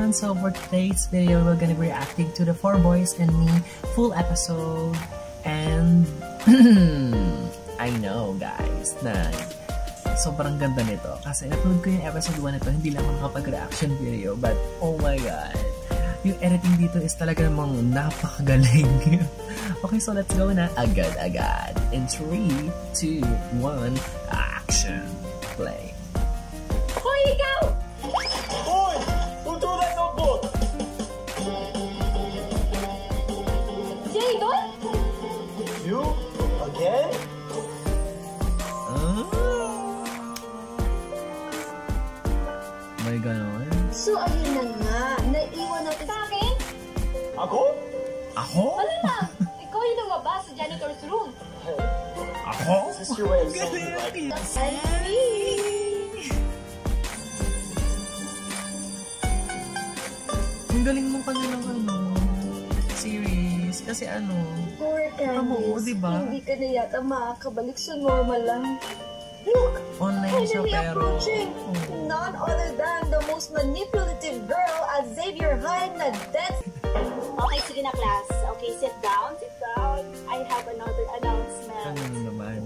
everyone. So for today's video, we're gonna be reacting to the 4 Boys and Me full episode. And I know guys na sobrang ganda nito kasi napanood ko yung episode 1 nito, hindi lang makapag-reaction video, but oh my god, yung editing dito is talaga namang napakagaling. Okay, so let's go na agad-agad in 3, 2, 1, action, play. Hoy, ikaw! Hoy! Don't throw that notebook! Jadon? You? Again? May ganon? So, ayun na nga. Naiwan natin sa akin? Ako? Ako? Wala na. Ikaw yung lumabas sa janitor's room. Ako? Is this your way of saying like... That's me. Ang galing mo kanya ng series. Kasi Poor Candice, diba? hindi ka na yata makakabalik sa normal lang. Look! online siya Finally pero... approaching none other than the most manipulative girl at Xavier High na death. Okay, sige na class. Okay, sit down, sit down. I have another announcement. Ano naman?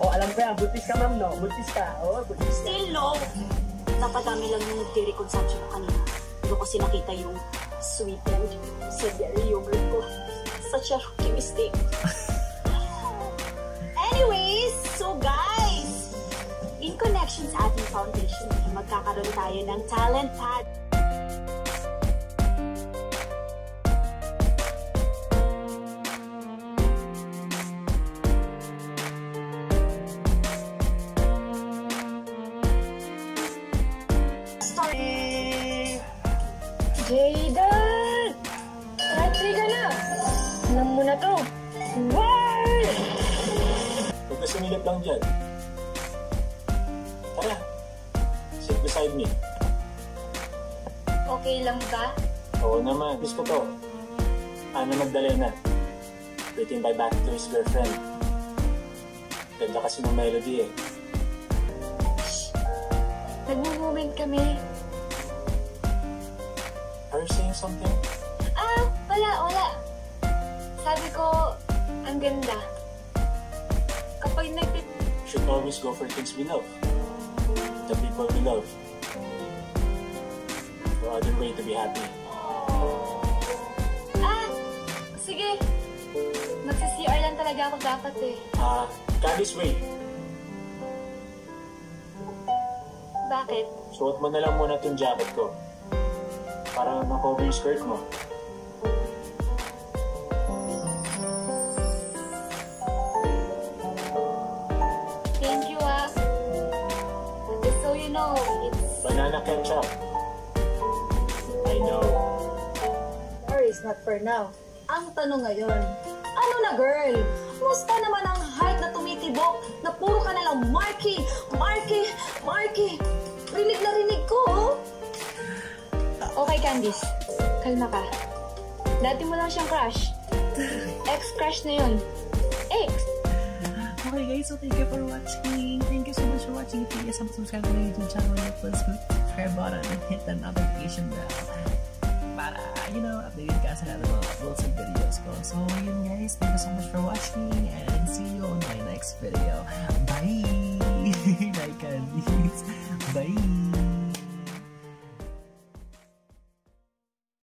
Oh, alam ko yan. Buntis ka, ma'am, no? Buntis ka. Oh, buntis ka. Still low. Napadami lang yung nagdi-reconsumption ko kanina. Pero kasi nakita yung sweetened strawberry yogurt ko. Such a rookie mistake. Anyways, so guys, in connection sa ating foundation, magkakaroon tayo ng talent pad. Jayden! Ready ka na! Alam mo na to! Why? Huwag ka sumilip lang dyan. Tara. Sit beside me. Okay lang ba? Oo naman. Gusto to. Ana Magdalena. Written by Baxter's girlfriend. Ganda kasi ng melody eh. Nag-moment kami. Are you saying something? Wala. Sabi ko, ang ganda. Kapag Should always go for things we love. The people we love. No other way to be happy. Sige. Magsi-CR lang talaga ako dapat eh. Candice, wait. Bakit? Suot mo na lang muna itong jacket ko. Para ma-cover yung skirt mo. Thank you Just so you know, it's... Banana ketchup. I know. Sorry, it's not for now. Ang tanong ngayon, ano na girl? Musta naman ang height na tumitibok na puro ka nalang Marky? Rinig na rinig ko, oh. Okay, Candice. Kalma ka. Dati mo lang siyang crush. Ex-crush na yun. Ex! Okay guys, so thank you for watching. Thank you so much for watching. If you guys haven't subscribed to my YouTube channel yet, please click the subscribe button and hit the notification bell para, updated ka sa lahat ng mga uploads and videos ko. So yun guys, thank you so much for watching and see you on my next video.